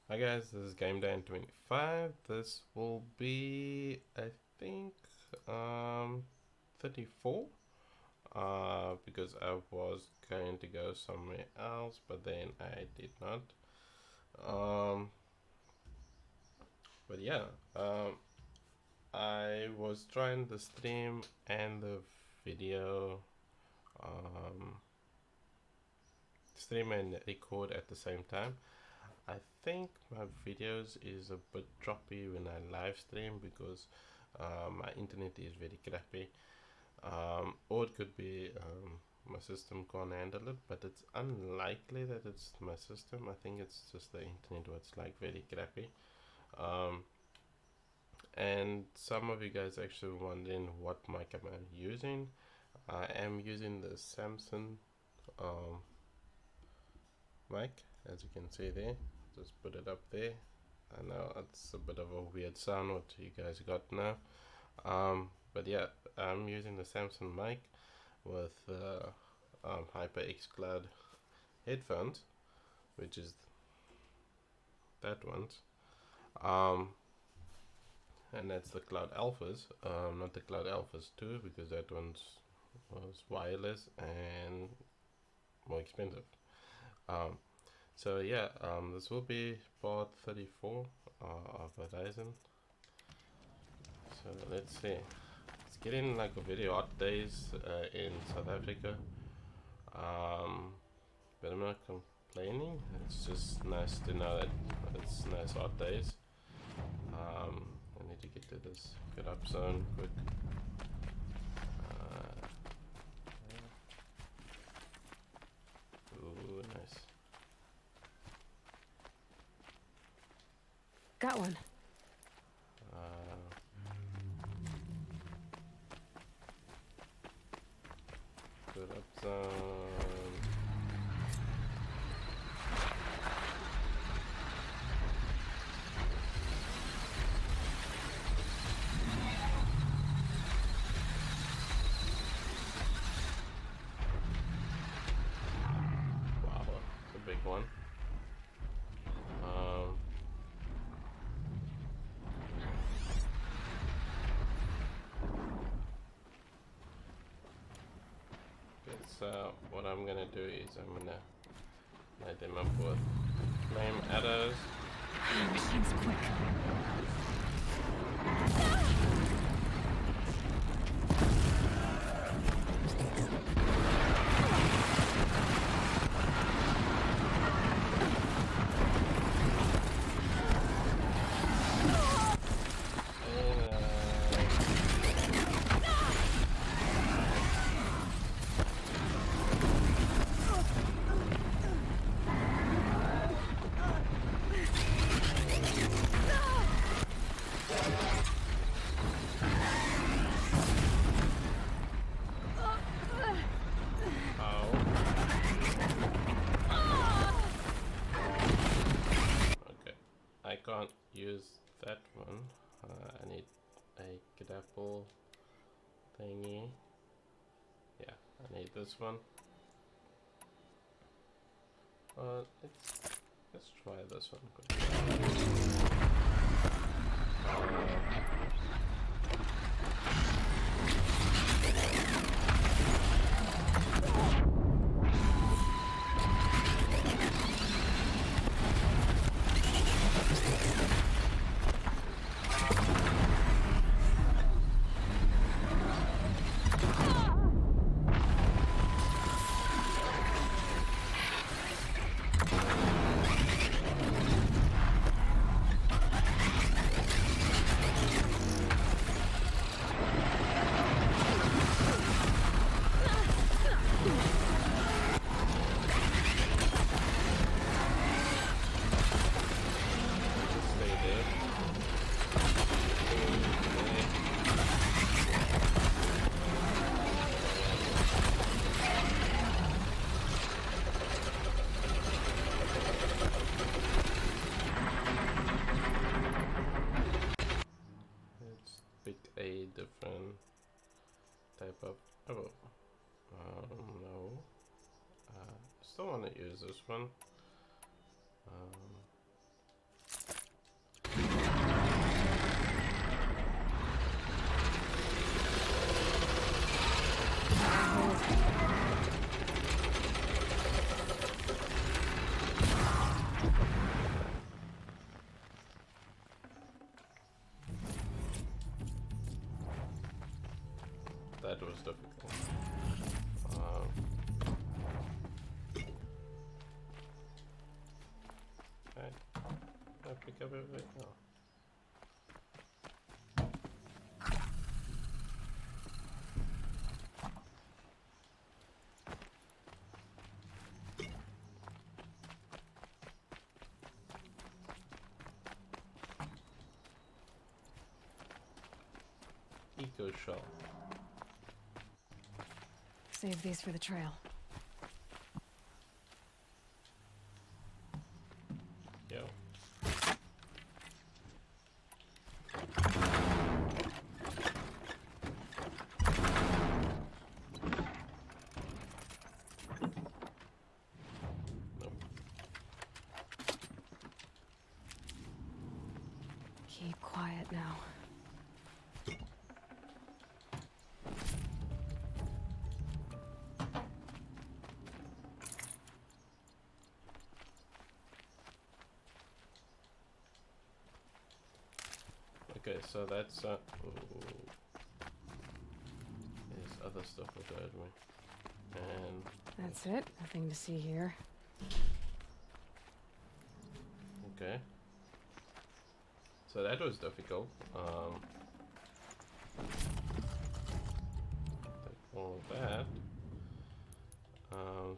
Hi guys, this is GameDan25. This will be, I think, 34. Because I was going to go somewhere else, but then I did not. Um, but yeah, I was trying the stream and the video, um, stream and record at the same time. I think my videos is a bit choppy when I live stream because my internet is very crappy, or it could be my system can't handle it, but it's unlikely that it's my system. I think it's just the internet what's like very crappy. And some of you guys actually wondering what mic am I using. I am using the Samsung um, mic, as you can see there. Just put it up there. I know it's a bit of a weird sound what you guys got now, but yeah, I'm using the Samsung mic with HyperX Cloud headphones, which is that one, um, and that's the Cloud Alphas, not the Cloud Alphas 2, because that one was wireless and more expensive. Um, so yeah, this will be part 34 of Horizon. So let's see. It's getting like a very hot days in South Africa, but I'm not complaining. It's just nice to know that it's nice hot days. I need to get to this get up zone quick. Ooh, nice. Got one. Good up zone. Wow, it's a big one. So what I'm gonna do is I'm gonna light them up with flame arrows. Machine's quick. Okay, I can't use that one. I need a grapple thingy. Yeah, I need this one. Let's try this one quick. Stay there. Let's pick a different type of arrow. No. Still want to use this one. Hey, I pick up everything. Oh. Eco shell. Save these for the trail. Yo. Nope. Keep quiet now. Okay, so that's ooh. There's other stuff with that me. And That's it. Nothing to see here. okay. So that was difficult. Take all of that.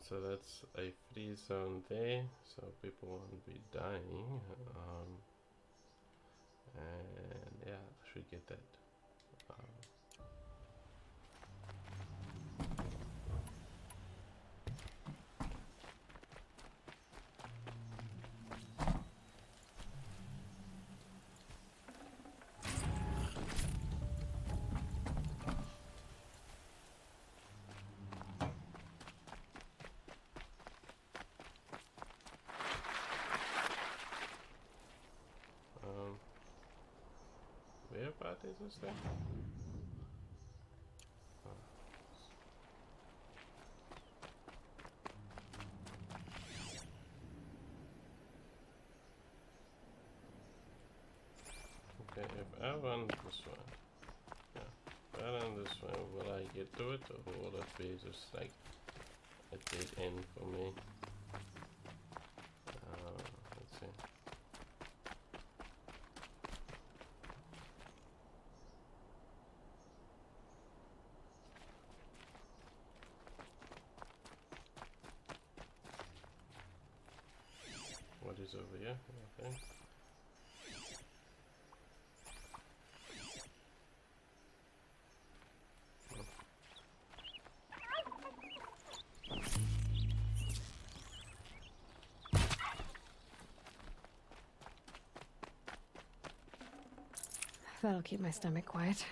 So that's a free zone there, so people won't be dying. And yeah, I should get that. Where about is this thing? Okay, if I run this way, yeah, if I run this way, will I get to it, or will it be just like a dead end for me? Let's see. What is over here? Okay. That'll keep my stomach quiet.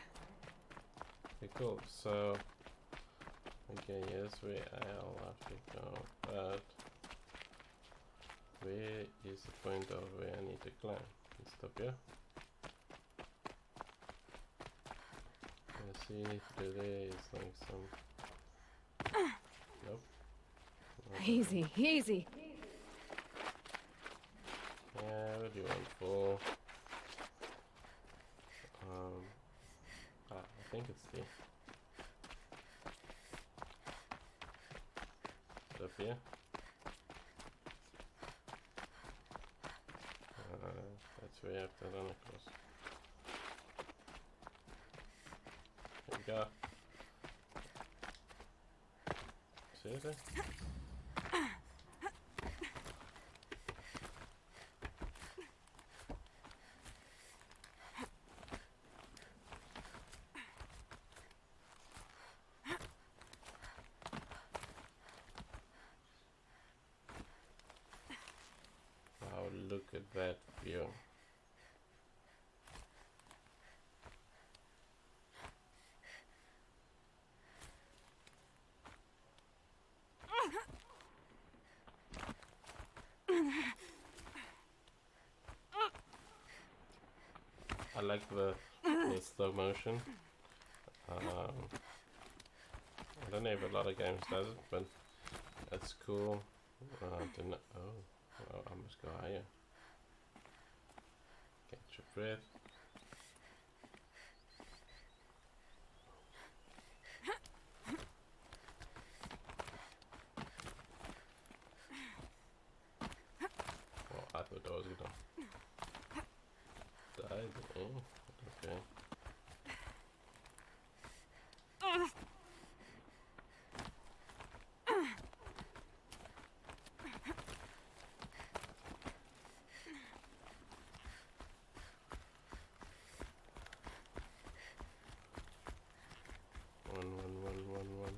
Okay, cool. So, okay, yes, where I'll have to go, but where is the point of where I need to climb? It's up here. I see through there is like some. Nope. Not Easy, easy. yeah, what do you want for? I think it's there. Up here. That's where you have to run across. Here we go. Seriously? Wow, look at that view. I like the slow motion. I don't know if a lot of games does it, but that's cool. To know. Oh, I must go higher. Catch your breath. Well, I thought I was gonna die there. Okay. One.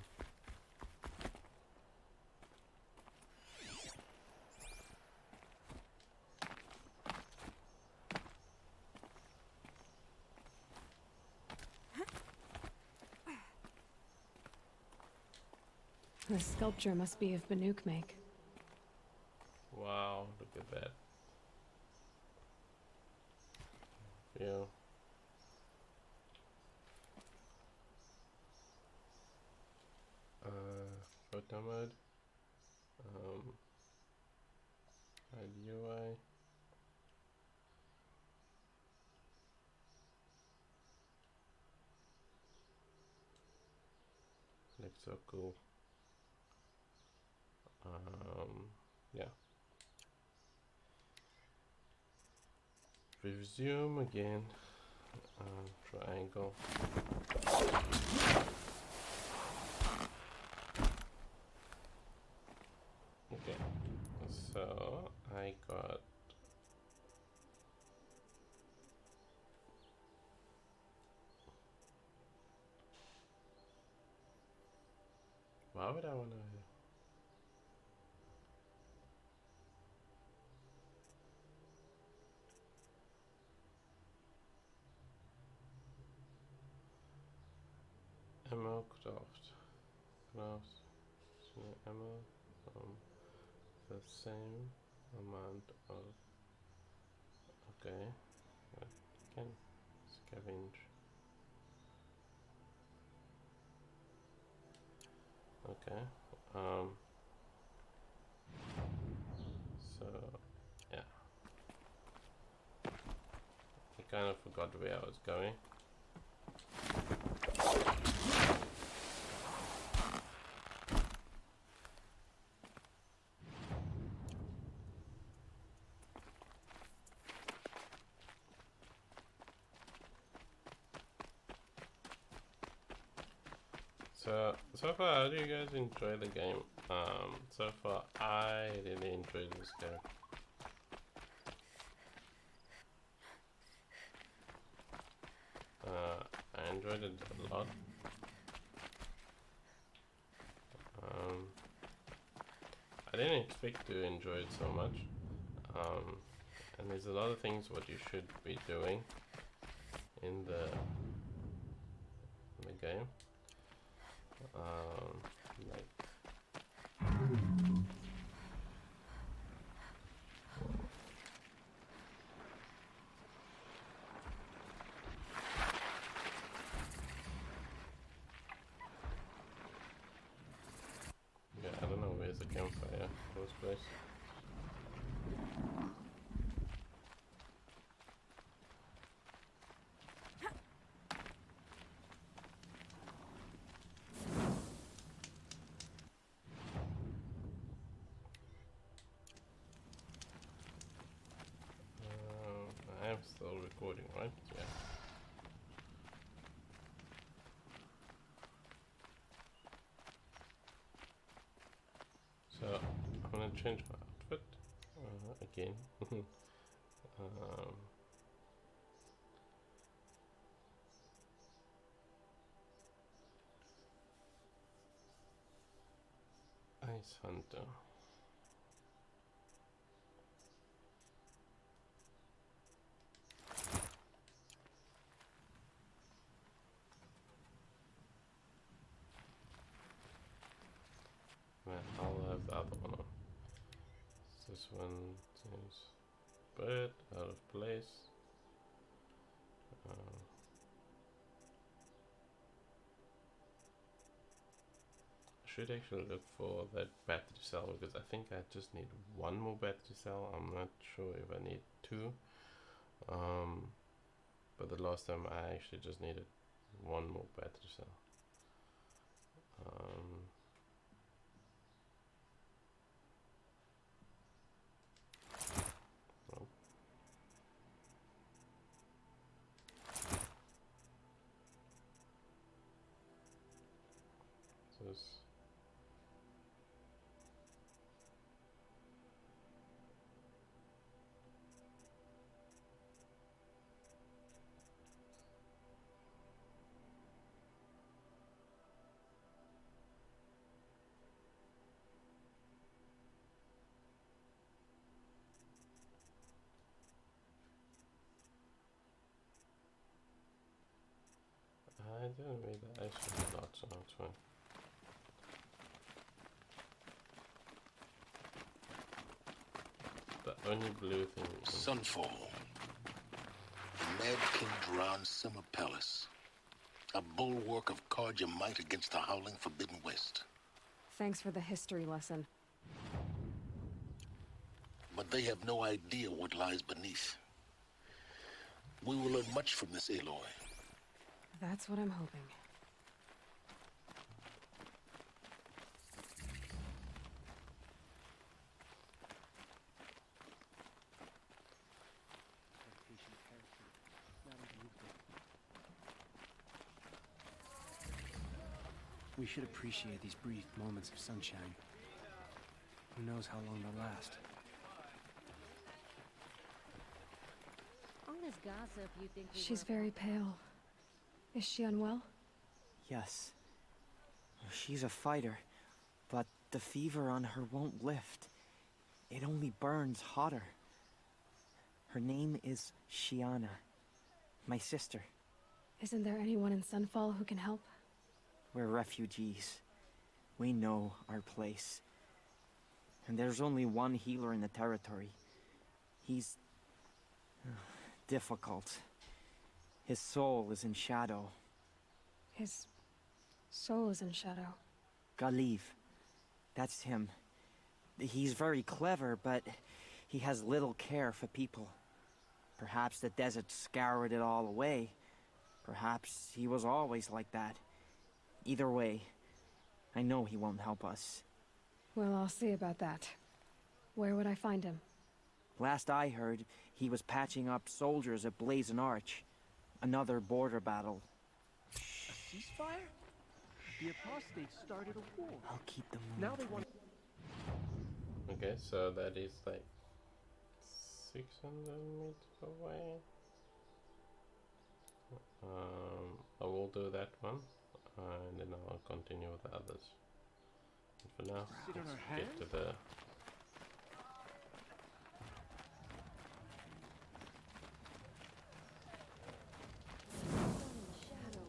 This sculpture must be of Banuk make. Wow, look at that. Yeah. Photo mode. Hide UI. Looks so cool. Yeah. Resume again. Triangle. Okay. So I got. Why would I want to? Ammo craft. Ammo. The same amount of. Okay. I can scavenge. Okay. So yeah. I kind of forgot where I was going. So far, how do you guys enjoy the game? So far, I really enjoyed this game. I enjoyed it a lot. I didn't expect to enjoy it so much. And there's a lot of things what you should be doing in the game. Like yeah, I don't know where's the campfire. Close place. I am still recording, right? Yeah. So I'm gonna change my outfit again. Ice Hunter. Well, I'll have the other one on. This one is a bit out of place. I should actually look for that battery cell because I think I just need one more battery cell. I'm not sure if I need two. But the last time I actually just needed one more battery cell. Oh, this. I didn't read that. I should have thought so. That's fine. The only blue thing. Sunfall. The Mad King Duran's summer palace. A bulwark of Carja might against the howling Forbidden West. Thanks for the history lesson. But they have no idea what lies beneath. We will learn much from this Aloy. That's what I'm hoping. We should appreciate these brief moments of sunshine. Who knows how long they'll last? All this gossip, you think She's very pale. Is she unwell? Yes. She's a fighter, but the fever on her won't lift. It only burns hotter. Her name is Shiana, my sister. Isn't there anyone in Sunfall who can help? We're refugees. We know our place. And there's only one healer in the territory. He's difficult. His soul is in shadow. His soul is in shadow. Galiv. That's him. He's very clever, but he has little care for people. Perhaps the desert scoured it all away. Perhaps he was always like that. Either way, I know he won't help us. Well, I'll see about that. Where would I find him? Last I heard, he was patching up soldiers at Blazon Arch. Another border battle. A ceasefire? The apostates started a war. I'll keep them Now they want. Okay, so that is like 600 meters away. I will do that one, and then I'll continue with the others. And for now, Sit on let's our get to the. shadow.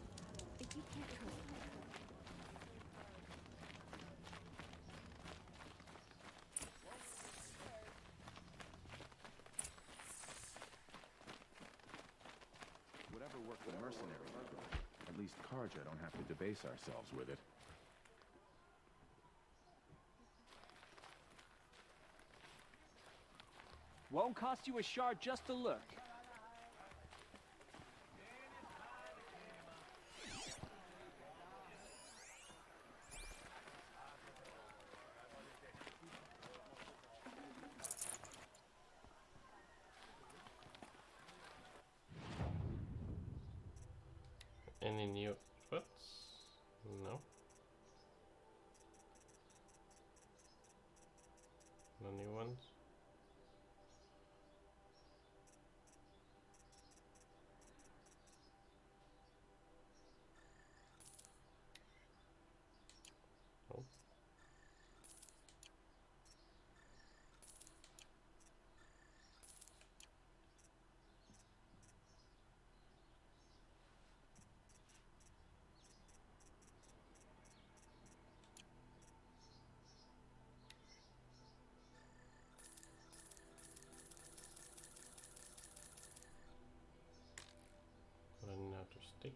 If you can't trust me. Whatever work the mercenaries are doing, at least Carja don't have to debase ourselves with it. Won't cost you a shard just to look. Any new outfits? No. No new ones. Oh. Running out of sticks.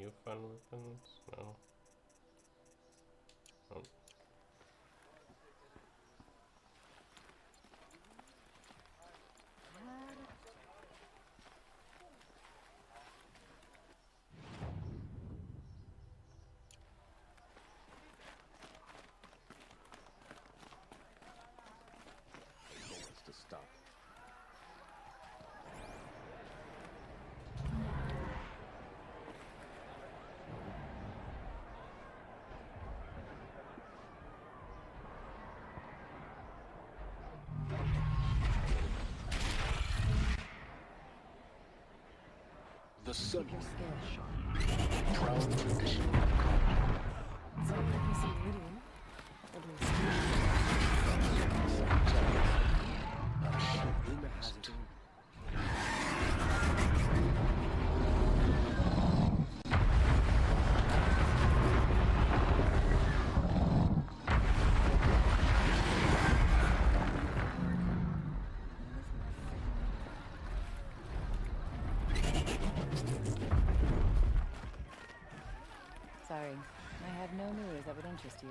new fun weapons? No. Oh. What's to stop? The sun, Keep your skills sharp. proud tradition. So you can see Lydian. At least. Rumor has it. Sorry, I have no news that would interest you.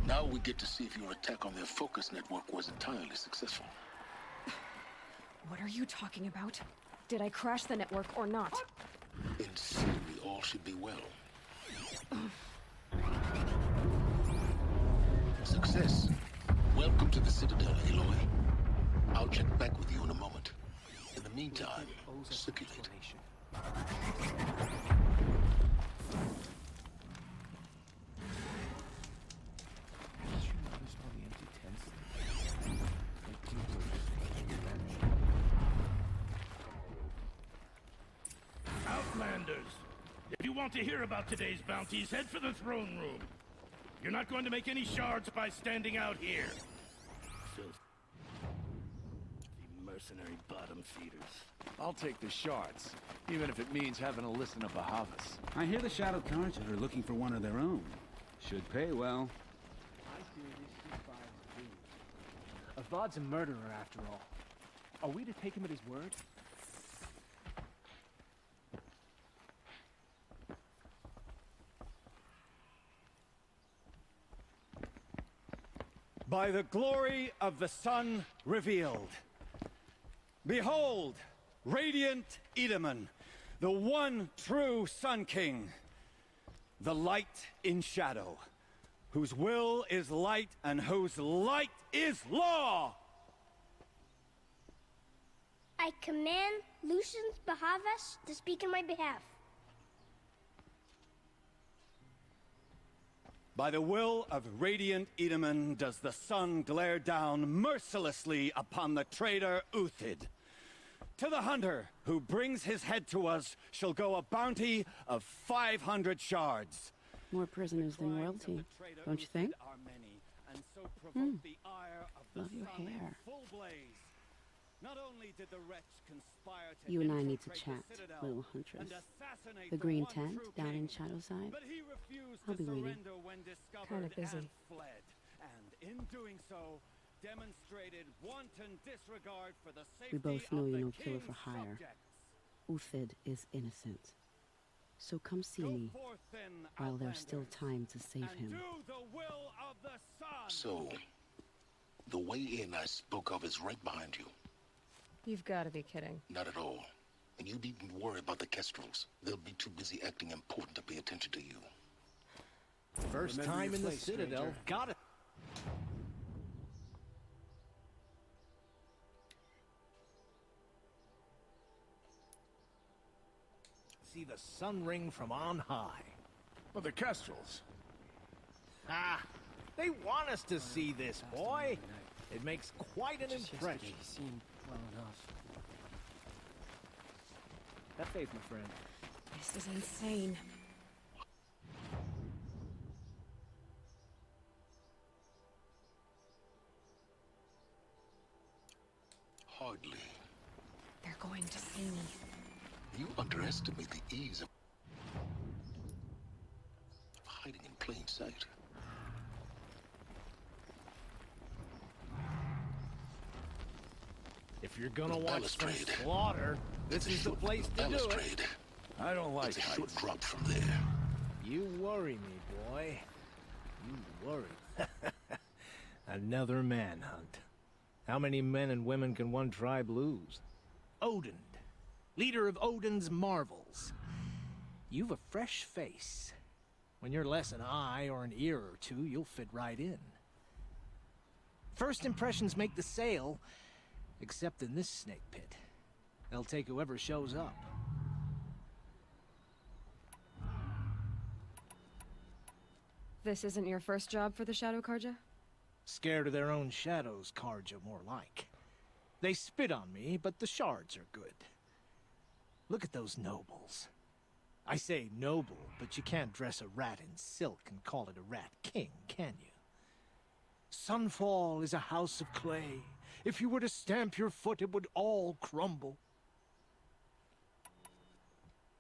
Now we get to see if your attack on their focus network was entirely successful. What are you talking about? Did I crash the network or not? In theory, all should be well. Success. Welcome to the Citadel, Aloy. I'll check back with you in a moment. In the meantime, Owes us an circulate. explanation. Did you notice all the empty tents? Like people are just vanished. Outlanders! If you want to hear about today's bounties, head for the throne room. You're not going to make any shards by standing out here. Filthy mercenary bottom feeders. I'll take the shards, even if it means having to listen to Bahavas. I hear the Shadow Carja are looking for one of their own. Should pay well. I fear this C5's doomed. Avad's a murderer, after all. Are we to take him at his word? By the glory of the sun revealed. Behold, radiant Edaman, the one true Sun King, the light in shadow, whose will is light and whose light is law! I command Lucius Bahavas to speak in my behalf. By the will of radiant Edaman does the sun glare down mercilessly upon the traitor Uthid. To the hunter who brings his head to us shall go a bounty of 500 shards. More prisoners than royalty, don't you think? Love your hair. Not only did the wretch conspire to You and I infiltrate need to the chat, Citadel little huntress. and assassinate The green one tent true down king, in Shadowside. but he refused I'll to be waiting. surrender when discovered Kinda busy. and fled. And in doing so, demonstrated wanton disregard for the safety We both know of you're the no killer king's for hire. subjects. Uthid is innocent. So come see me Forth then, while there's still Outlanders, time to save and him. do the will of the sun. So, the way in I spoke of is right behind you. You've got to be kidding. Not at all. And you needn't worry about the Kestrels. They'll be too busy acting important to pay attention to you. First Remember time your in the place, Citadel. stranger. Got it. See the sun ring from on high. Well, the Kestrels. Ah, they want us to see this, boy. It makes quite an Just yesterday, impression. he seemed well enough. Have faith, my friend. This is insane. Hardly. They're going to see me. You underestimate the ease of hiding in plain sight. If you're gonna watch some Balustrade. slaughter, this is the place to do it. Balustrade. I don't like It's a short heights. drop from there. You worry me, boy. You worry. Another manhunt. How many men and women can one tribe lose? Odin, leader of Odin's marvels. You've a fresh face. When you're less an eye or an ear or two, you'll fit right in. First impressions make the sale, except in this snake pit. They'll take whoever shows up. This isn't your first job for the Shadow Karja? Scared of their own shadows, Karja, more like. They spit on me, but the shards are good. Look at those nobles. I say noble, but you can't dress a rat in silk and call it a rat king, can you? Sunfall is a house of clay. If you were to stamp your foot, it would all crumble.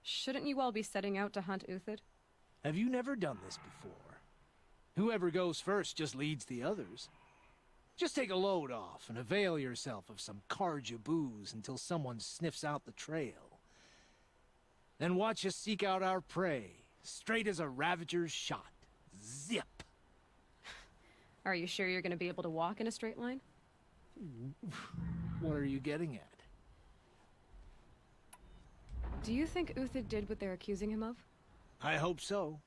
Shouldn't you all be setting out to hunt Uthid? Have you never done this before? Whoever goes first just leads the others. Just take a load off and avail yourself of some Karja booze until someone sniffs out the trail. Then watch us seek out our prey, straight as a ravager's shot. Zip! Are you sure you're gonna be able to walk in a straight line? What are you getting at? Do you think Uthid did what they're accusing him of? I hope so.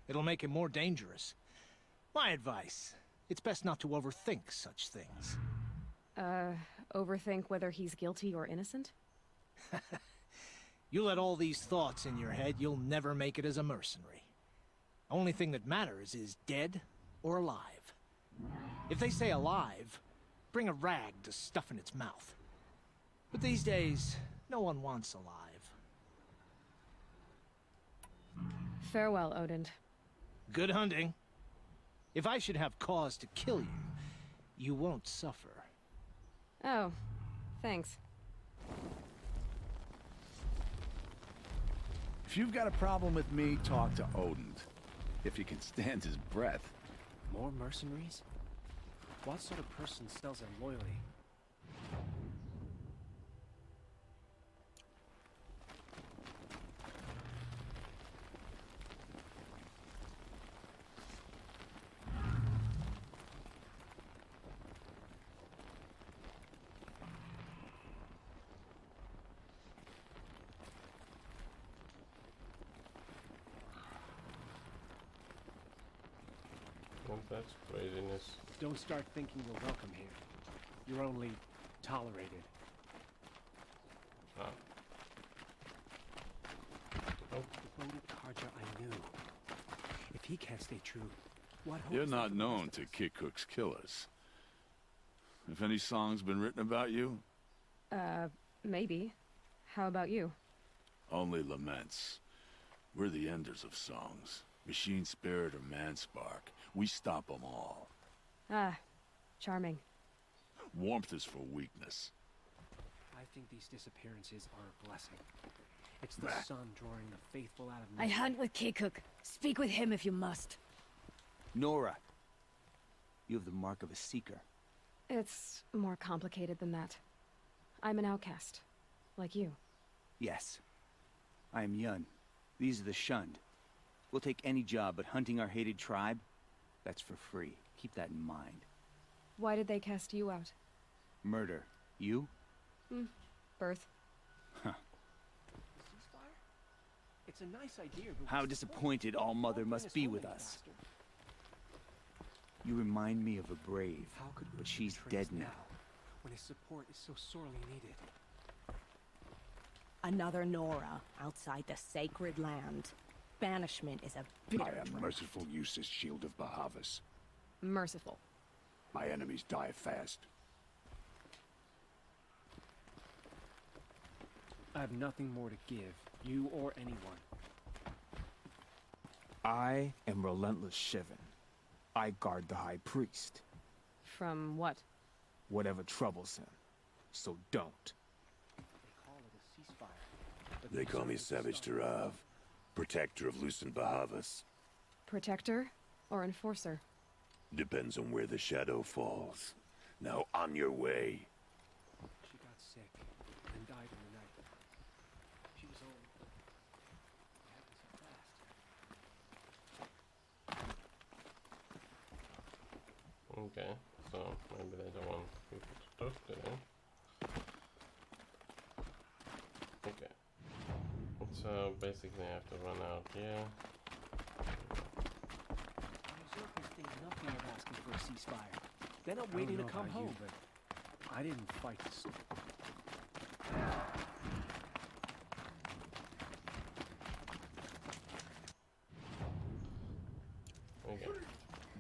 It'll make him more dangerous. My advice, it's best not to overthink such things. Overthink whether he's guilty or innocent? You let all these thoughts in your head, you'll never make it as a mercenary. Only thing that matters is dead or alive. If they say alive, bring a rag to stuff in its mouth. But these days, no one wants alive. Farewell, Odin. Good hunting. If I should have cause to kill you, you won't suffer. Oh, thanks. If you've got a problem with me, talk to Odin. If he can stand his breath. More mercenaries? What sort of person sells their loyalty? Well, that's craziness. Don't start thinking you're welcome here. You're only tolerated. Ah. Oh. The Odin Karja I knew. If he can't stay true, what hope You're is there not for the known rest to of us? Kikuk's killers. Have any songs been written about you? Maybe. How about you? Only laments. We're the enders of songs. Machine spirit or man spark. We stop them all. Ah, charming. Warmth is for weakness. I think these disappearances are a blessing. It's the Bah. sun drawing the faithful out of I night. hunt with Kikuk. Speak with him if you must. Nora, you have the mark of a seeker. It's more complicated than that. I'm an outcast. Like you. Yes. I am Yun. These are the shunned. We'll take any job, but hunting our hated tribe, that's for free. Keep that in mind. Why did they cast you out? Murder. You? Birth. Huh. Ceasefire? It's a nice idea, but How what's the disappointed point? All-Mother All must Venus be only with us. bastard. You remind me of a brave, How could but Uthid she's betray dead us now. when his support is so sorely needed? Another Nora outside the sacred land. Banishment is a bitter I am draught. merciful Eustace, shield of Bahavas. Merciful. My enemies die fast. I have nothing more to give, you or anyone. I am Relentless Shivan. I guard the High Priest. From what? Whatever troubles him. So don't. They call it a ceasefire. but They call me deserve Savage stuff. Tarav, protector of Lucent Bahavas. Protector or enforcer? Depends on where the shadow falls. Now on your way. She got Okay, so maybe they don't want people to talk to them. Okay. So basically I have to run out here. The Usurpers think nothing of asking for a ceasefire. They're not I don't waiting to know come about you, home. but I didn't fight the storm. Okay.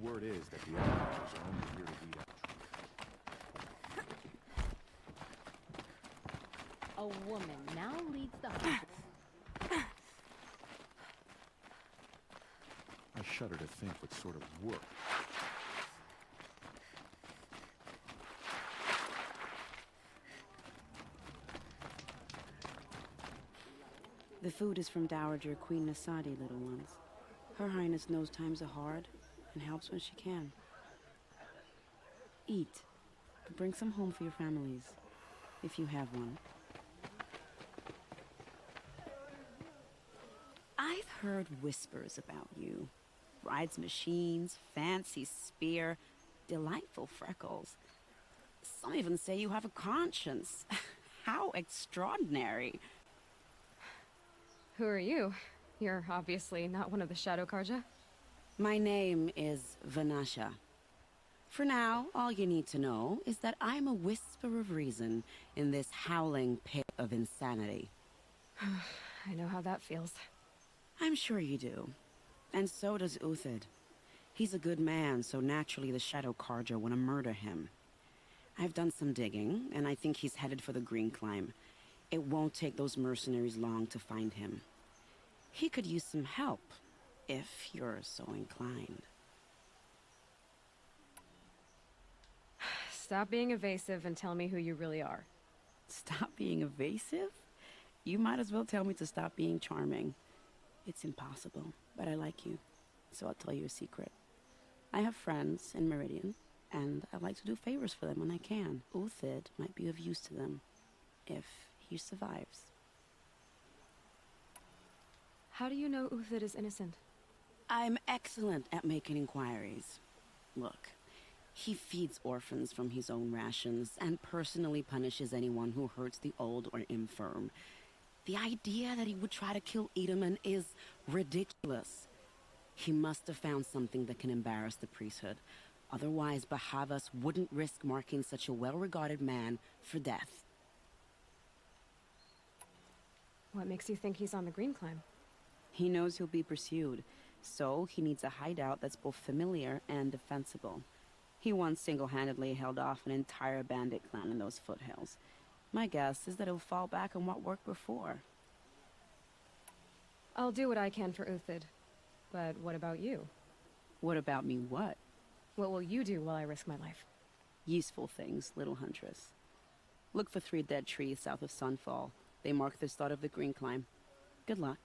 Word is that the Outwatchers are only here to weed out. A woman now leads the hunt. I shudder to think what sort of work. The food is from Dowager Queen Nasadi, little ones. Her Highness knows times are hard and helps when she can. Eat. Bring some home for your families, if you have one. I've heard whispers about you. Rides machines, fancy spear, delightful freckles. Some even say you have a conscience. How extraordinary. Who are you? You're obviously not one of the Shadow Karja. My name is Vanasha. For now, all you need to know is that I'm a whisper of reason in this howling pit of insanity. I know how that feels. I'm sure you do. And so does Uthid. He's a good man, so naturally the Shadow Karja want to murder him. I've done some digging, and I think he's headed for the Green Climb. It won't take those mercenaries long to find him. He could use some help, if you're so inclined. Stop being evasive and tell me who you really are. Stop being evasive? You might as well tell me to stop being charming. It's impossible, but I like you, so I'll tell you a secret. I have friends in Meridian, and I like to do favors for them when I can. Uthid might be of use to them, if he survives. How do you know Uthid is innocent? I'm excellent at making inquiries. Look, he feeds orphans from his own rations and personally punishes anyone who hurts the old or infirm. The idea that he would try to kill Edelman is ridiculous. He must have found something that can embarrass the priesthood. Otherwise, Bahavas wouldn't risk marking such a well-regarded man for death. What makes you think he's on the Green Climb? He knows he'll be pursued, so he needs a hideout that's both familiar and defensible. He once single-handedly held off an entire bandit clan in those foothills. My guess is that he'll fall back on what worked before. I'll do what I can for Uthid. But what about you? What about me what? What will you do while I risk my life? Useful things, little huntress. Look for 3 dead trees south of Sunfall. They mark the start of the Green Climb. Good luck.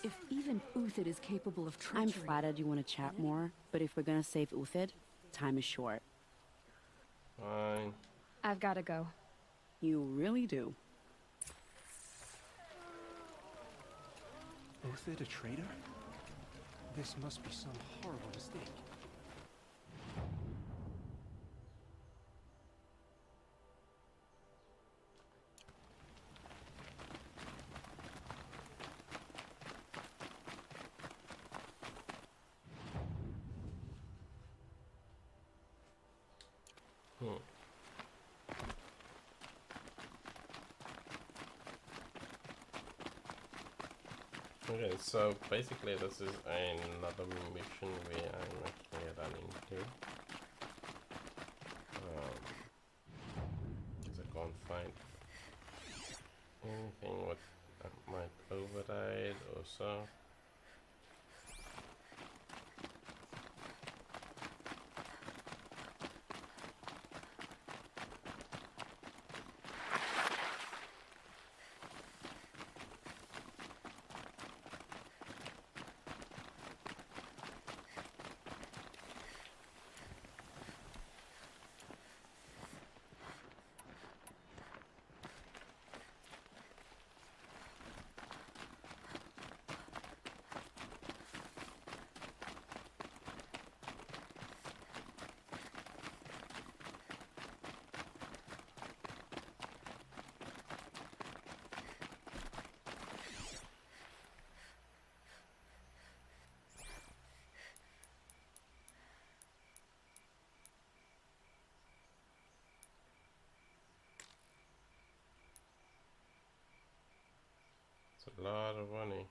If even Uthid is capable of treachery... I'm flattered you want to chat more, but if we're gonna save Uthid, time is short. Fine. I've gotta go. You really do. Uthid a traitor? This must be some horrible mistake. Okay, so basically this is another mission we are actually running into. Because I can't find anything what might override or so. It's a lot of money.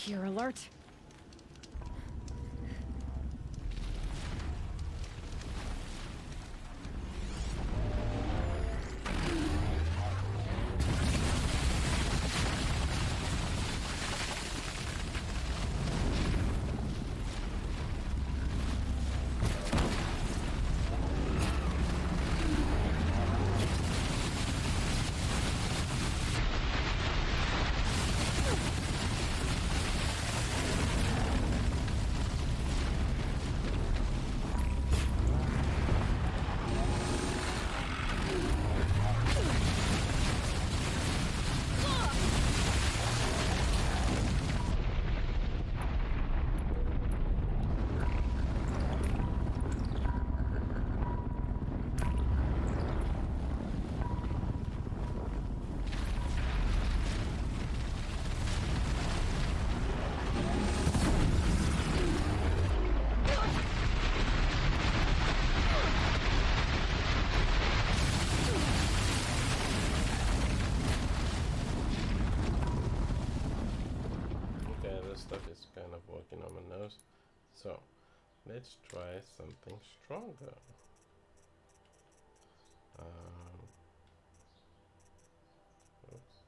You're alert. Stuff is kind of working on my nose, so let's try something stronger. Oops.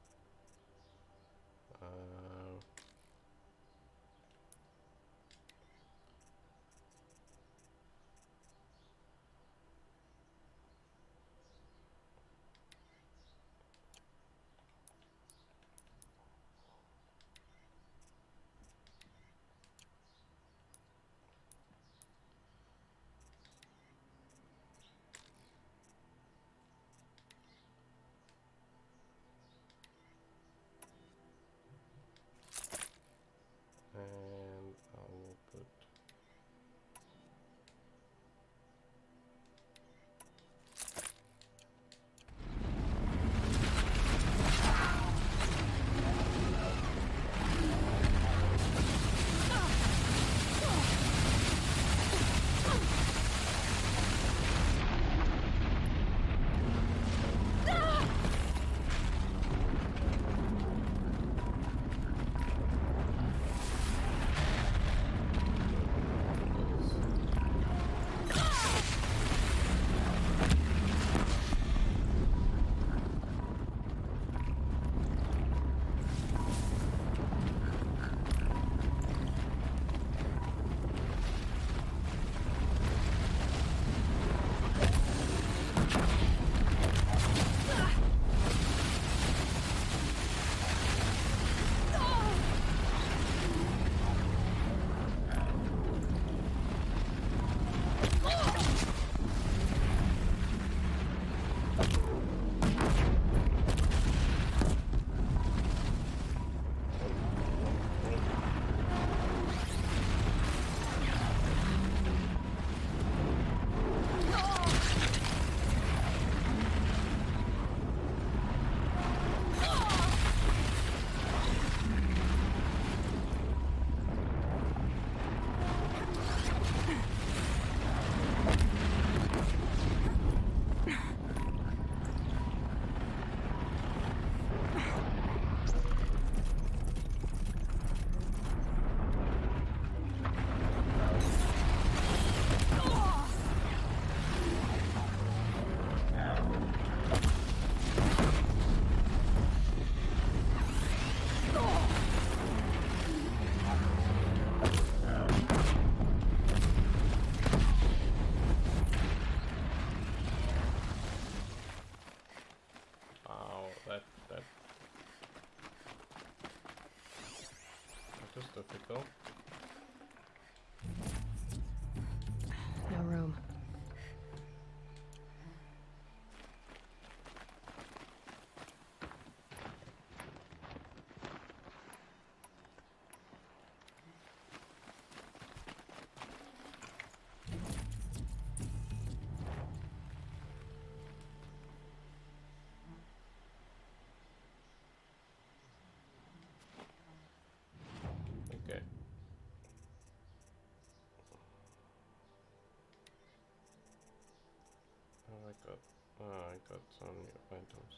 I got some new items.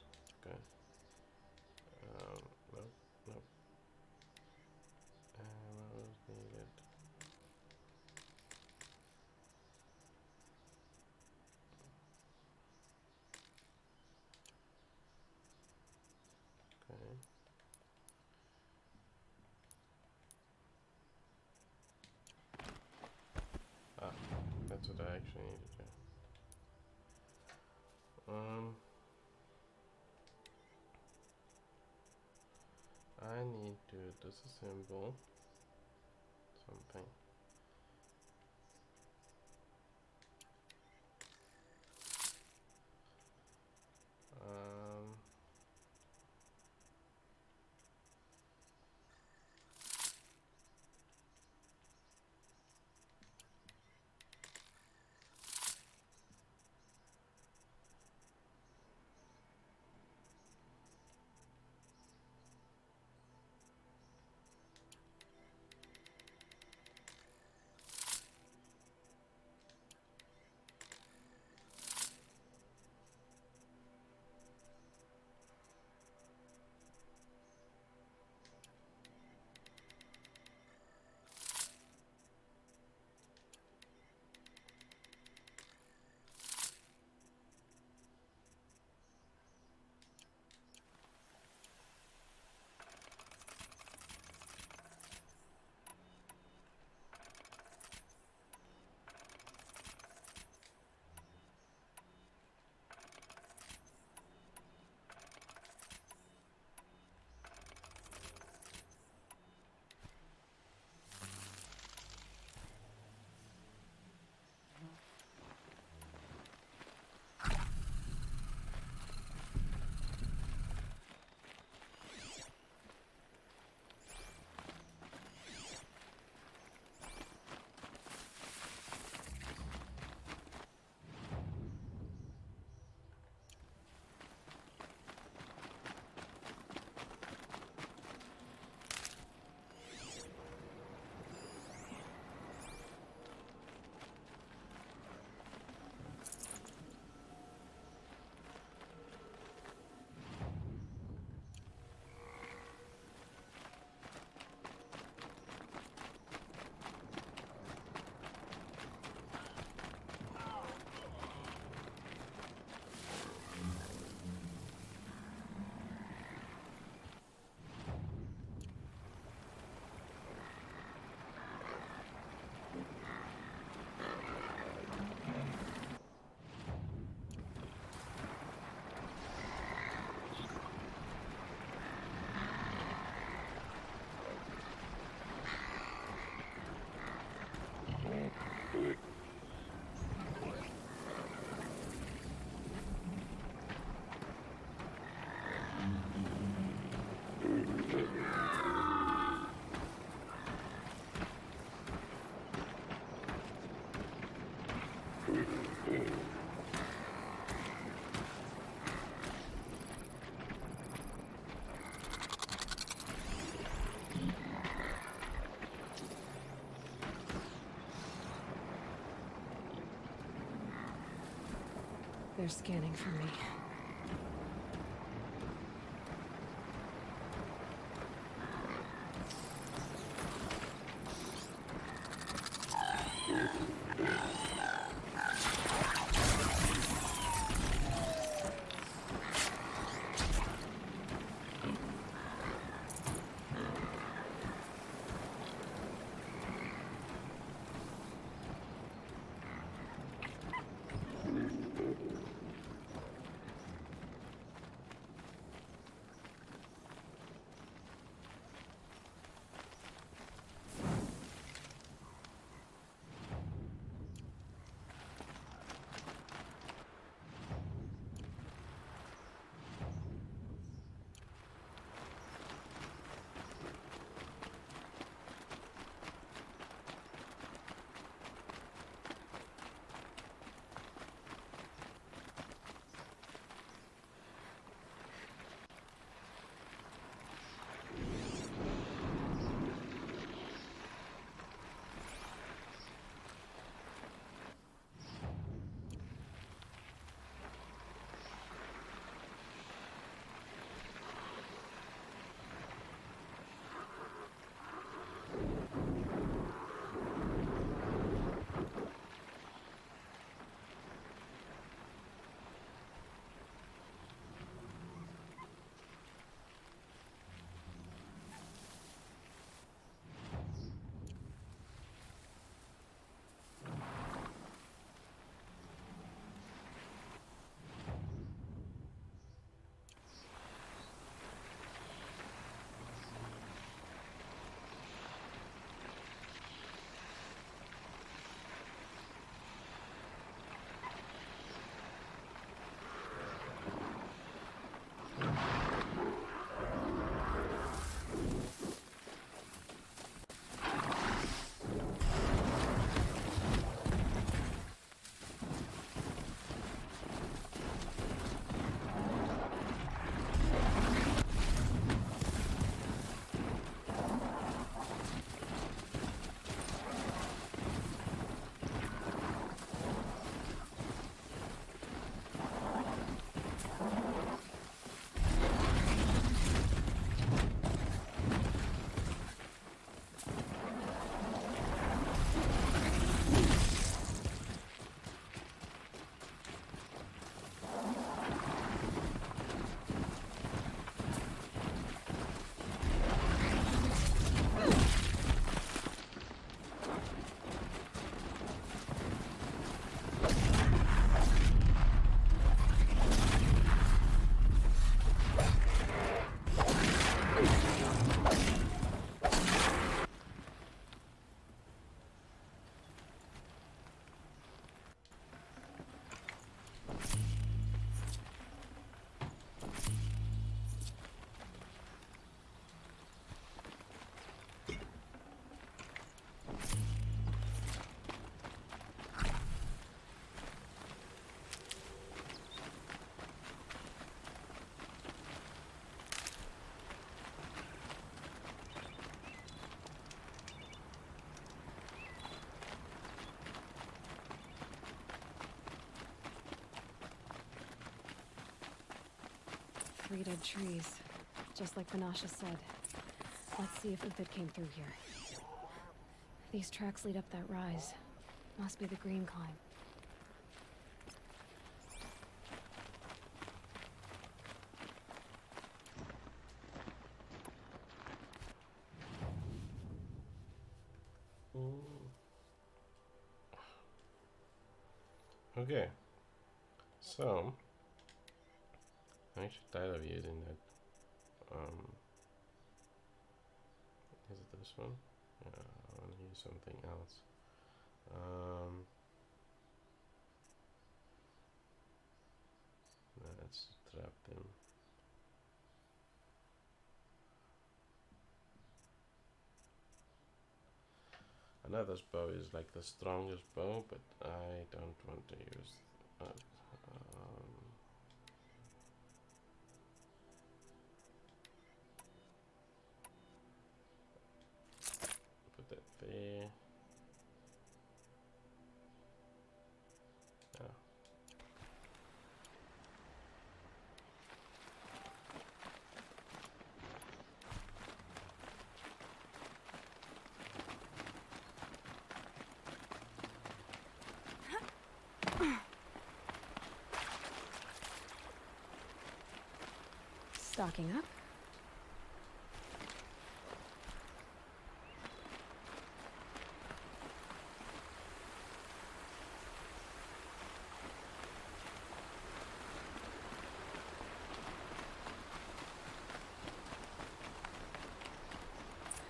Okay. Nope, nope. What was needed? Okay. That's what I actually needed to. I need to disassemble something. They're scanning for me. three dead trees, just like Banasha said. Let's see if Uthid came through here. These tracks lead up that rise. Must be the Green Climb. Okay, so I'm actually tired of using that. Is it this one? Yeah, I want to use something else. Let's trap them. I know this bow is like the strongest bow, but I don't want to use that. Put that there. Oh. Stocking up.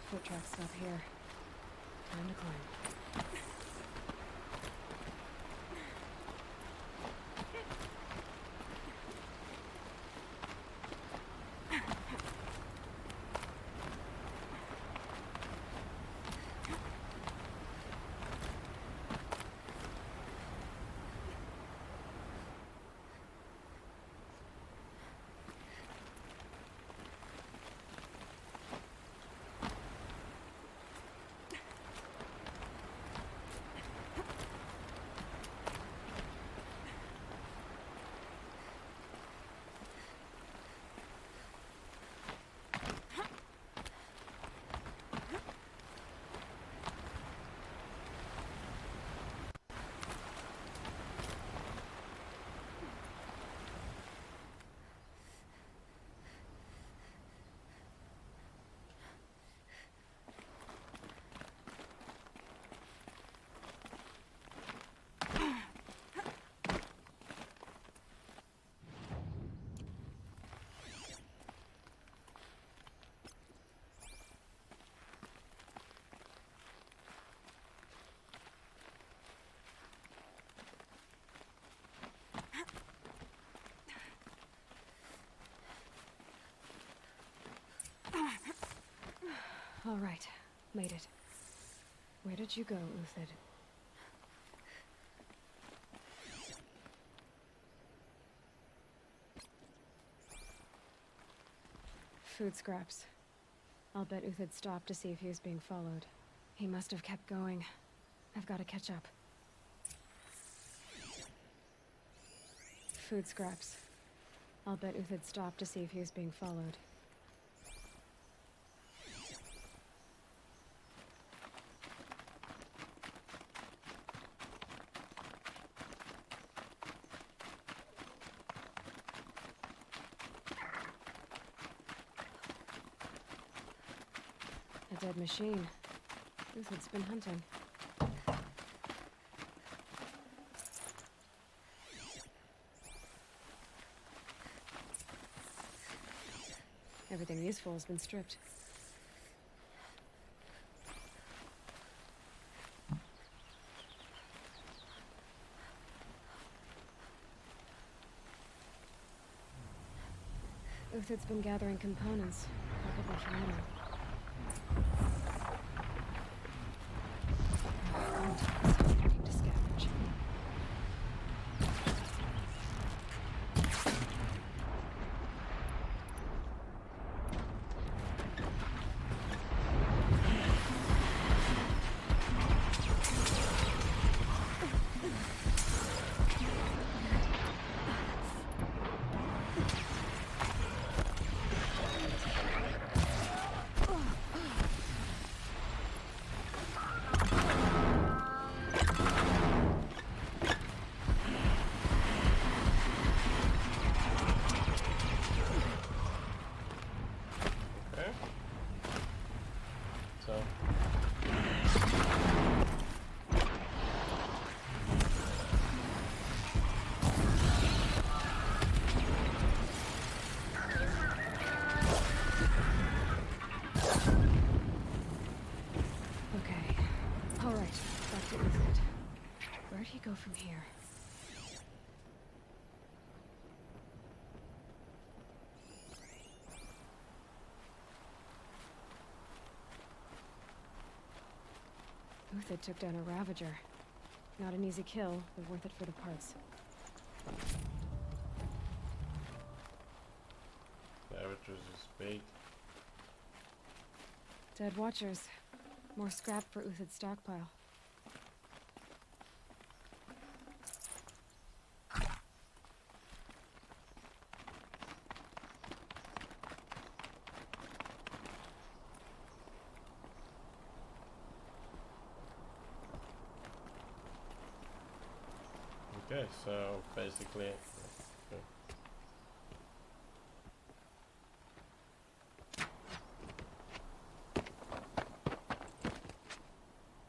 Foot tracks stop here. Time to climb. All right, made it. Where did you go, Uthid? Food scraps. I'll bet Uthid stopped to see if he was being followed. He must have kept going. I've got to catch up. Food scraps. I'll bet Uthid stopped to see if he was being followed. A dead machine. Uthid's been hunting. Everything useful has been stripped. Uthid's been gathering components, probably for ammo. Starting to scavenge. Uthid took down a Ravager. Not an easy kill, but worth it for the parts. Ravagers is big. Dead Watchers. More scrap for Uthid's stockpile. Okay, so basically,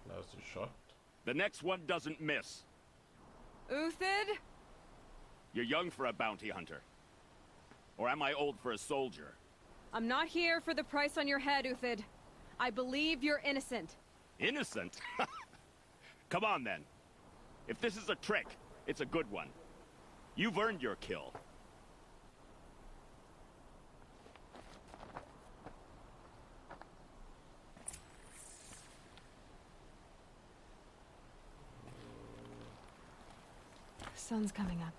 that was the shot. The next one doesn't miss. Uthid? You're young for a bounty hunter. Or am I old for a soldier? I'm not here for the price on your head, Uthid. I believe you're innocent. Innocent? Come on, then. If this is a trick, it's a good one. You've earned your kill. Sun's coming up.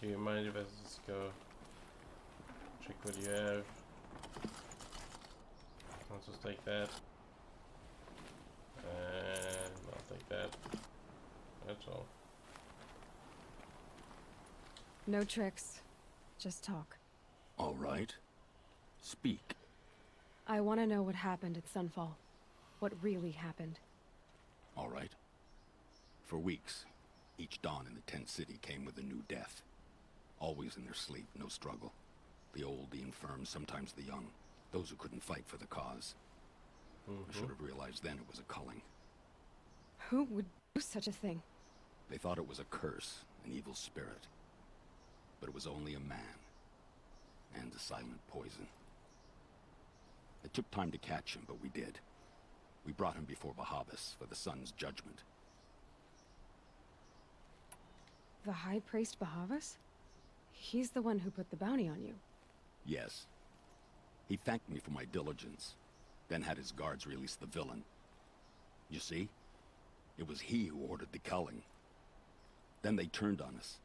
Do you mind if I just go check what you have? I'll just take that. And I'll take that. That's all. No tricks. Just talk. All right. Speak. I want to know what happened at Sunfall. What really happened. All right. For weeks, each dawn in the tent city came with a new death. Always in their sleep, no struggle. The old, the infirm, sometimes the young. Those who couldn't fight for the cause. I should have realized then it was a culling. Who would do such a thing? They thought it was a curse, an evil spirit. But it was only a man. And a silent poison. It took time to catch him, but we did. We brought him before Bahavas for the sun's judgment. The High Priest Bahavas? He's the one who put the bounty on you. Yes. He thanked me for my diligence, then had his guards release the villain. You see? It was he who ordered the culling. Then they turned on us.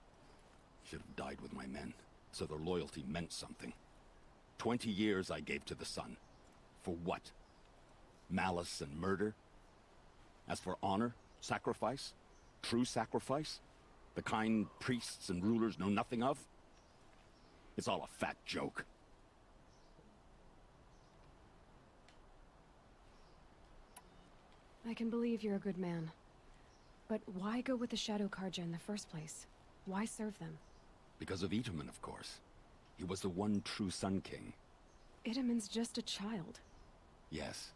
Should have died with my men, so their loyalty meant something. 20 years I gave to the sun. For what? Malice and murder? As for honor, sacrifice, true sacrifice, the kind priests and rulers know nothing of? It's all a fat joke. I can believe you're a good man. But why go with the Shadow Karja in the first place? Why serve them? Because of Itamen, of course. He was the one true Sun King. Itamen's just a child. Yes,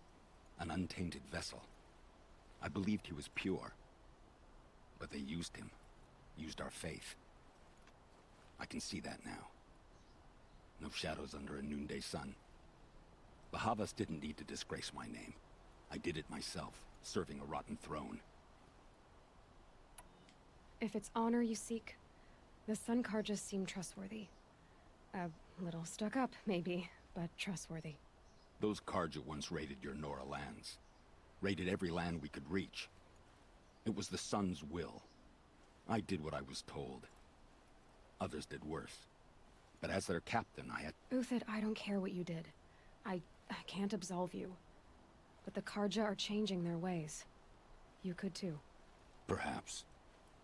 an untainted vessel. I believed he was pure. But they used him. Used our faith. I can see that now. No shadows under a noonday sun. Bahavas didn't need to disgrace my name. I did it myself, serving a rotten throne. If it's honor you seek, the Sun Karjas seem trustworthy. A little stuck up, maybe, but trustworthy. Those Karja once raided your Nora lands. Raided every land we could reach. It was the Sun's will. I did what I was told. Others did worse. But as their captain, I had... Uthid, I don't care what you did. I can't absolve you. But the Karja are changing their ways. You could too. Perhaps.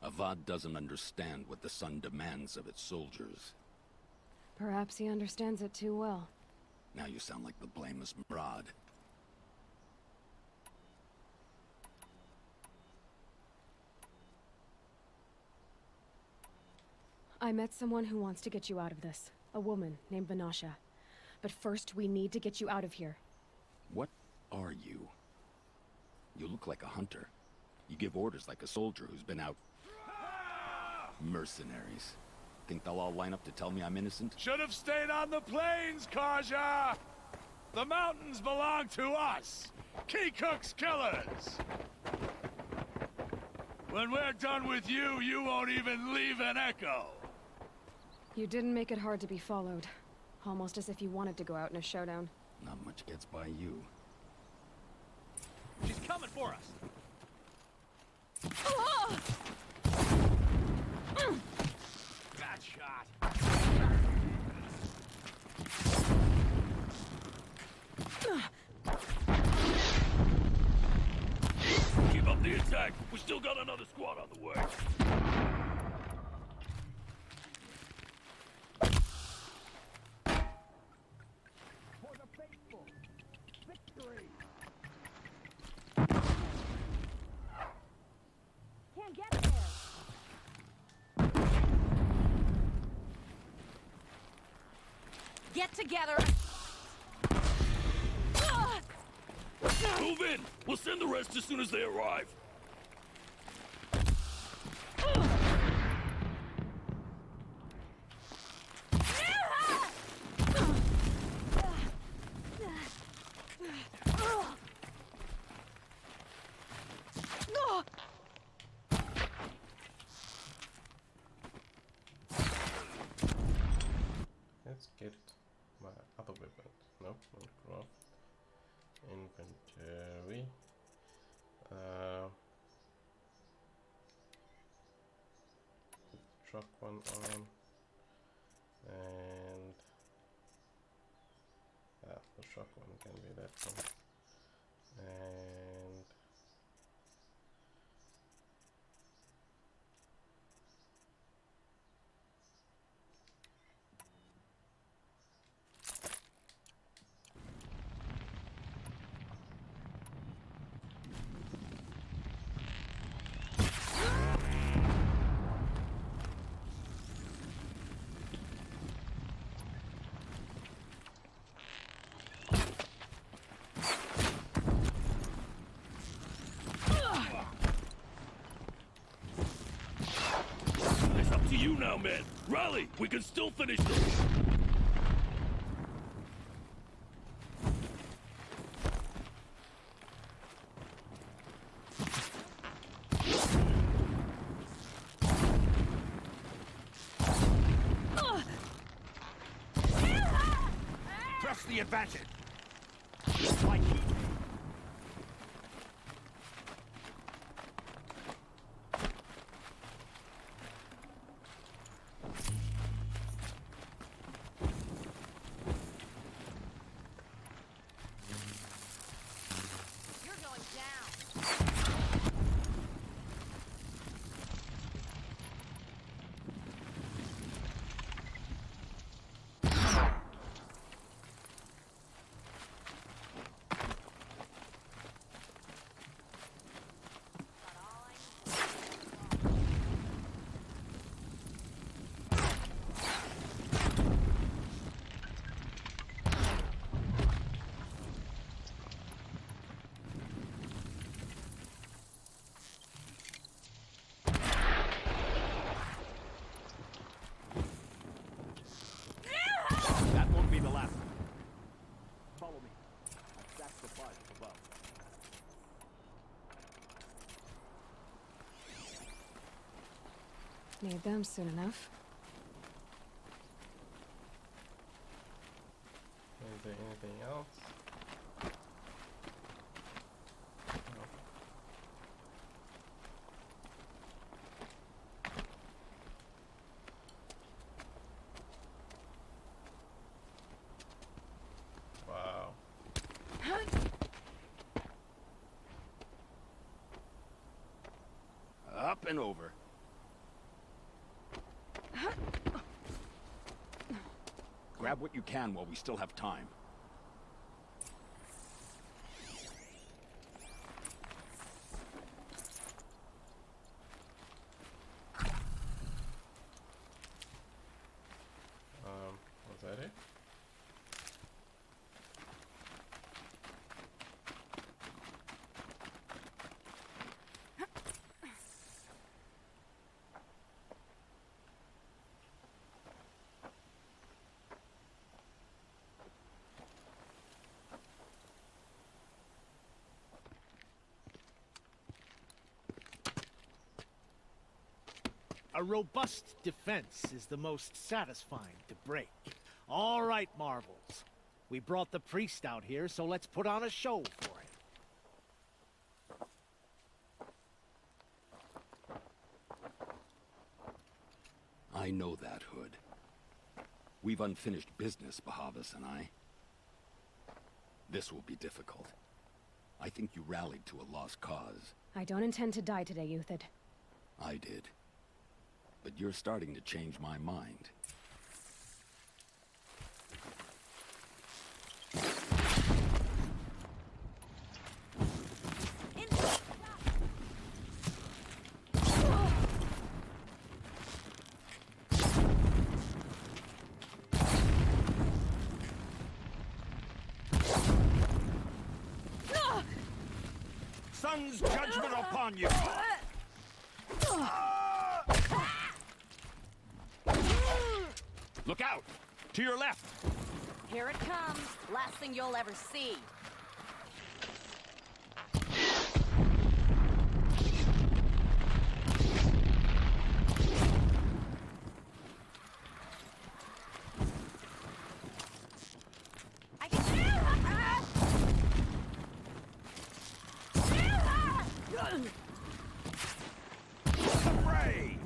Avad doesn't understand what the Sun demands of its soldiers. Perhaps he understands it too well. Now you sound like the blameless Murad. I met someone who wants to get you out of this. A woman named Vanasha. But first, we need to get you out of here. What are you? You look like a hunter. You give orders like a soldier who's been out... Mercenaries. Think they'll all line up to tell me I'm innocent? Should have stayed on the plains, Karja! The mountains belong to us! Keekook's killers! When we're done with you, you won't even leave an echo! You didn't make it hard to be followed. Almost as if you wanted to go out in a showdown. Not much gets by you. She's coming for us! Bad shot. Keep up the attack. We still got another squad on the way. Can't get there. Get together. Move in. We'll send the rest as soon as they arrive. Let's get my other weapons. Nope, not craft. Inventory. Put the truck one on. And the truck one can be that one. And It's up to you now, man. Rally! We can still finish this. Press the advantage. You're going down. That won't be the last one. Follow me. I've stacked supplies above. Need them soon enough. is there anything else? Wow. Up and over. Grab what you can while we still have time. Was that it? A robust defense is the most satisfying to break. All right, Marvels. We brought the priest out here, so let's put on a show for him. I know that, Hood. We've unfinished business, Bahavas and I. This will be difficult. I think you rallied to a lost cause. I don't intend to die today, Uthid. I did. But you're starting to change my mind. Sun's judgment upon you! Look out! To your left! Here it comes. Last thing you'll ever see. Hooray!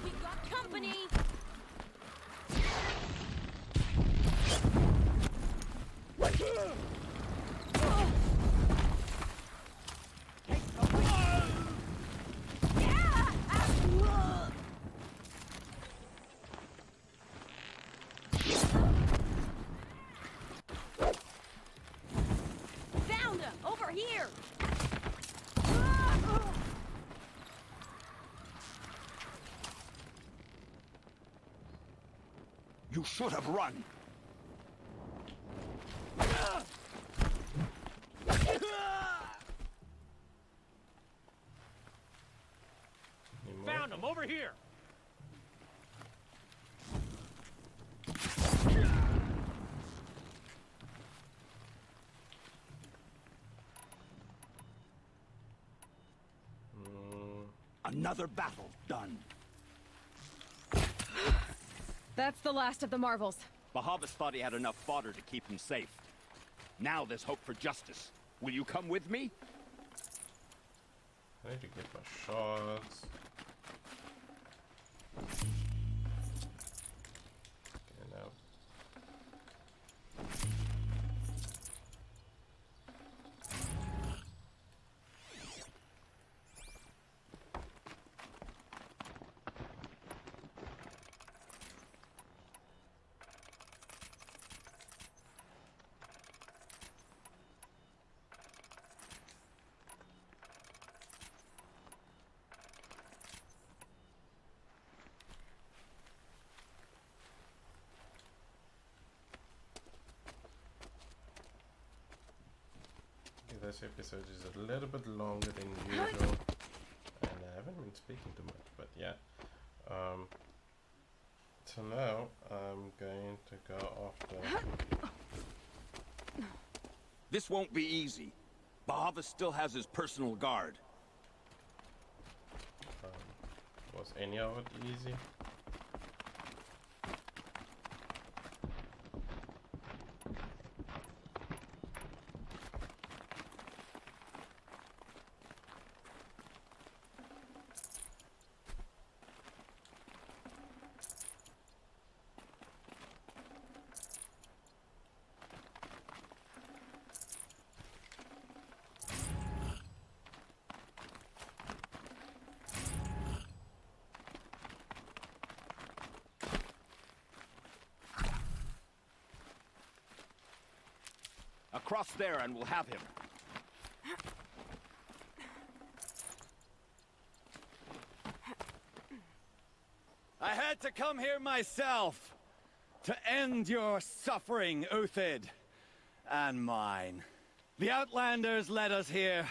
We've got company. Found him! Over here! You should have run. Found him, over here! Another battle done. That's the last of the Marvels. Bahavas thought he had enough fodder to keep him safe. Now there's hope for justice. Will you come with me? I need to get my shots. Okay, now. This episode is a little bit longer than usual, and I haven't been speaking too much, but yeah. So now I'm going to go after. This won't be easy. Bahavas still has his personal guard. Was any of it easy? Across there and we'll have him. I had to come here myself to end your suffering, Uthid, and mine. The Outlanders led us here,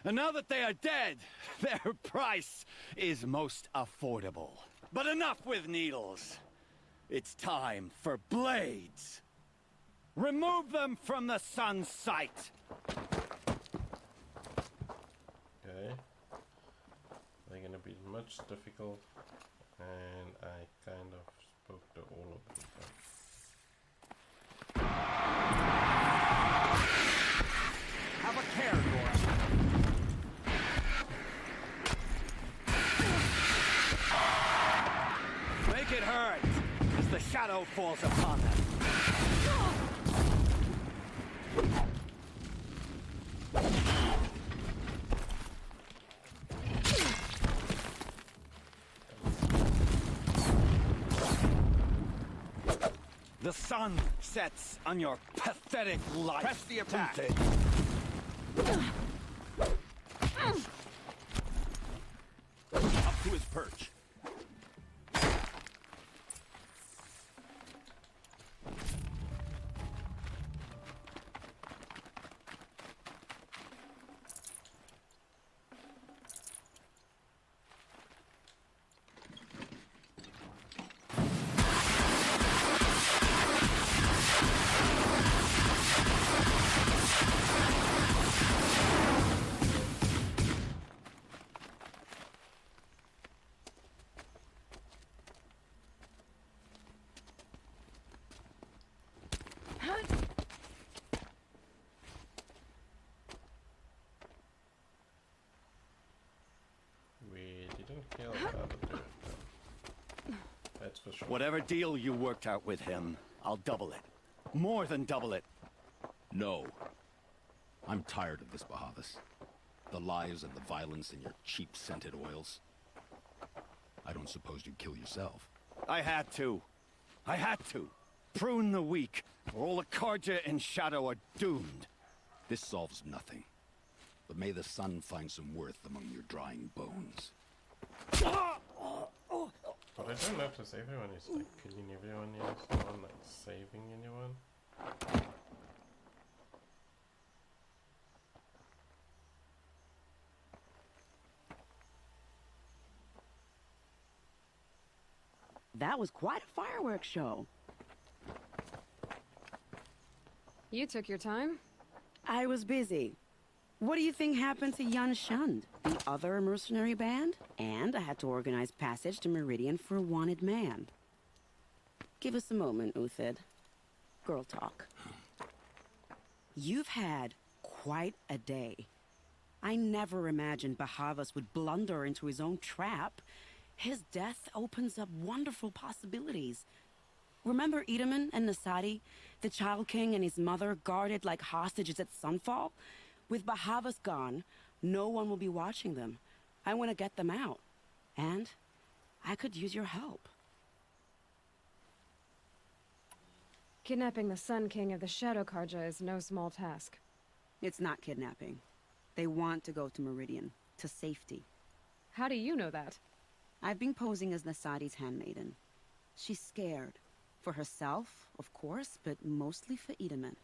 and now that they are dead, their price is most affordable. But enough with needles. It's time for blades. Remove them from the sun's sight. Okay. They're gonna be much difficult, and I kind of spoke to all of them. Have a care, Gora. Make it hurt as the shadow falls upon them. The sun sets on your pathetic life. Press the attack. Up to his perch. We didn't kill the other dude, though. That's for sure. Whatever deal you worked out with him, I'll double it. More than double it. No. I'm tired of this, Bahavas. The lies and the violence and your cheap scented oils. I don't suppose you'd kill yourself. I had to. I had to. Prune the weak, or all the Carja in Shadow are doomed. This solves nothing. But may the sun find some worth among your drying bones. But I don't notice everyone is like killing everyone else, no one like saving anyone. That was quite a fireworks show. You took your time? I was busy. What do you think happened to Yan Shund, the other mercenary band? And I had to organize passage to Meridian for a wanted man. Give us a moment, Uthid. Girl talk. You've had quite a day. I never imagined Bahavas would blunder into his own trap. His death opens up wonderful possibilities. Remember Itaman and Nasadi, the Child King and his mother guarded like hostages at Sunfall? With Bahavas gone, no one will be watching them. I want to get them out. And I could use your help. Kidnapping the Sun King of the Shadow Carja is no small task. It's not kidnapping. They want to go to Meridian, to safety. How do you know that? I've been posing as Nasadi's handmaiden. She's scared. For herself, of course, but mostly for Itaman.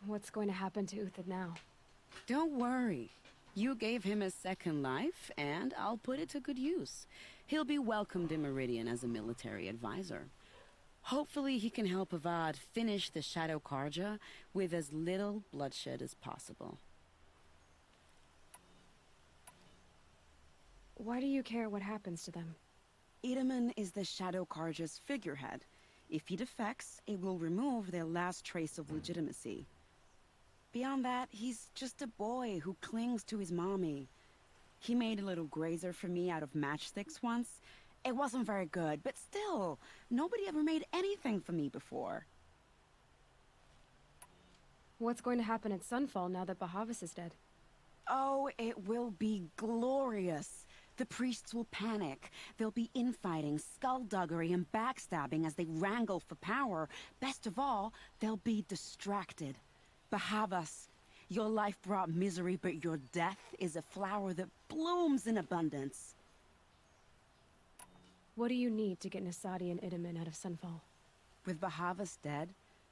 What's going to happen to Uthid now? Don't worry. You gave him a second life, and I'll put it to good use. He'll be welcomed in Meridian as a military advisor. Hopefully he can help Avad finish the Shadow Carja with as little bloodshed as possible. Why do you care what happens to them? Itaman is the Shadow Carja's figurehead. If he defects, it will remove their last trace of legitimacy. Beyond that, he's just a boy who clings to his mommy. He made a little grazer for me out of matchsticks once. It wasn't very good, but still, nobody ever made anything for me before. What's going to happen at Sunfall now that Bahavas is dead? Oh, it will be glorious. The priests will panic. There'll be infighting, skullduggery, and backstabbing as they wrangle for power. Best of all, they'll be distracted. Bahavas, your life brought misery, but your death is a flower that blooms in abundance. What do you need to get Nasadi and Itaman out of Sunfall? With Bahavas dead,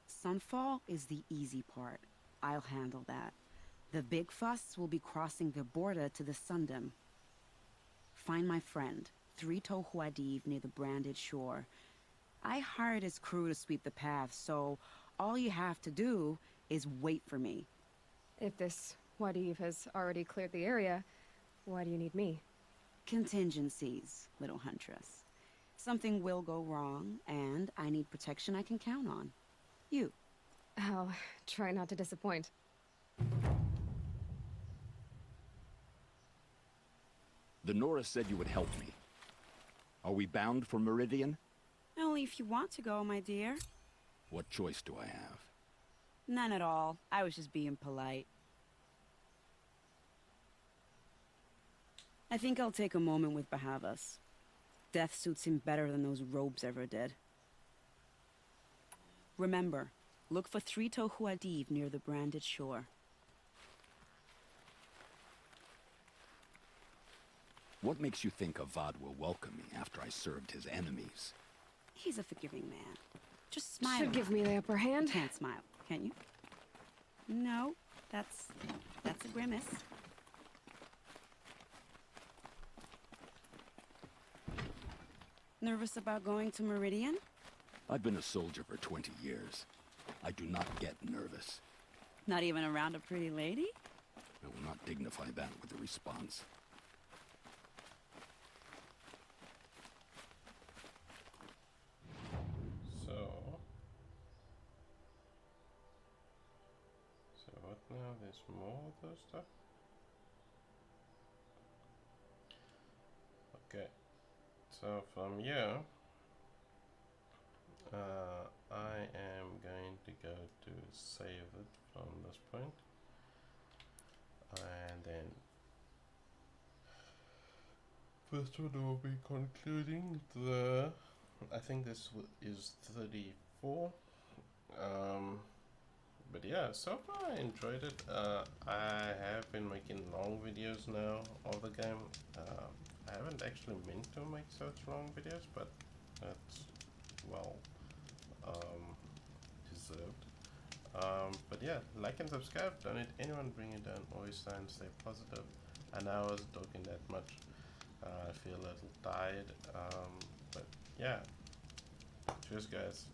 Sunfall is the easy part. I'll handle that. The big fuss will be crossing the border to the Sundom. Find my friend, 3 Tohuadiv near the Branded Shore. I hired his crew to sweep the path, so all you have to do is wait for me. If this Wadif has already cleared the area, why do you need me? Contingencies, little huntress. Something will go wrong, and I need protection I can count on. You. I'll try not to disappoint. The Nora said you would help me. Are we bound for Meridian? Only if you want to go, my dear. What choice do I have? None at all. I was just being polite. I think I'll take a moment with Bahavas. Death suits him better than those robes ever did. Remember, look for 3 Tohuadiv near the branded shore. What makes you think Avad will welcome me after I served his enemies? He's a forgiving man. Just smile. Should give me the upper hand. You can't smile, can you? No, that's a grimace. Nervous about going to Meridian? I've been a soldier for 20 years. I do not get nervous. Not even around a pretty lady? I will not dignify that with a response. So what now? There's more of those stuff? Okay. So from here, I am going to go to save it from this point, and then first one will be concluding the, I think this is 34. But yeah, so far I enjoyed it. I have been making long videos now of the game. I haven't actually meant to make such long videos, but that's well deserved. But yeah, like and subscribe. Don't let anyone bring you down. Always try and stay positive. And I wasn't talking that much. I feel a little tired. But yeah, cheers guys.